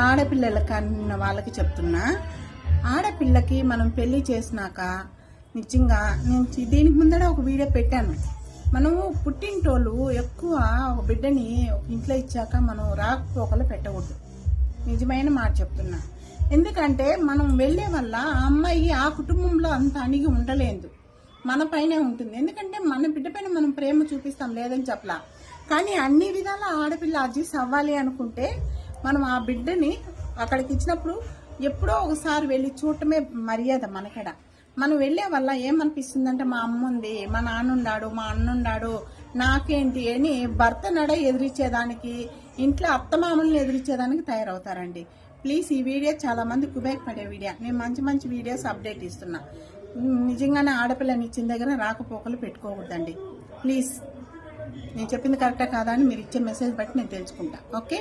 ఆడపిల్లలకన్న వాళ్ళకి చెప్తున్నా, ఆడపిల్లకి మనం పెళ్లి చేసినాక నిజంగా నేను దీనికి ముందర ఒక వీడియో పెట్టాను. మనము పుట్టింటోళ్ళు ఎక్కువ ఒక బిడ్డని ఒక ఇంట్లో ఇచ్చాక మనం రాకపోకలు పెట్టకూడదు. నిజమైన మాట చెప్తున్నా. ఎందుకంటే మనం వెళ్లే వల్ల ఆ అమ్మాయి ఆ కుటుంబంలో అంత అణిగి ఉండలేదు, మన పైనే ఉంటుంది. ఎందుకంటే మన బిడ్డ పైన మనం ప్రేమ చూపిస్తాం, లేదని చెప్పలా. కానీ అన్ని విధాల ఆడపిల్ల అడ్జస్ట్ అవ్వాలి అనుకుంటే మనం ఆ బిడ్డని అక్కడికి ఇచ్చినప్పుడు ఎప్పుడో ఒకసారి వెళ్ళి చూడటమే మర్యాద మనకడ. మనం వెళ్లే వల్ల ఏమనిపిస్తుందంటే మా అమ్మ ఉంది, మా నాన్నుండాడు, మా అన్నుండాడు, నాకేంటి అని భర్త నడ ఎదిరించేదానికి, ఇంట్లో అత్తమామల్ని ఎదిరించేదానికి తయారవుతారండి. ప్లీజ్ ఈ వీడియో చాలా మందికి ఉపయోగపడే వీడియో. నేను మంచి మంచి వీడియోస్ అప్డేట్ ఇస్తున్నా. నిజంగానే ఆడపిల్లని ఇచ్చిన దగ్గర రాకపోకలు పెట్టుకోకూడదండి. ప్లీజ్ నేను చెప్పింది కరెక్టా కాదా అని మీరు ఇచ్చే మెసేజ్ బట్టి నేను తెలుసుకుంటా. ఓకే.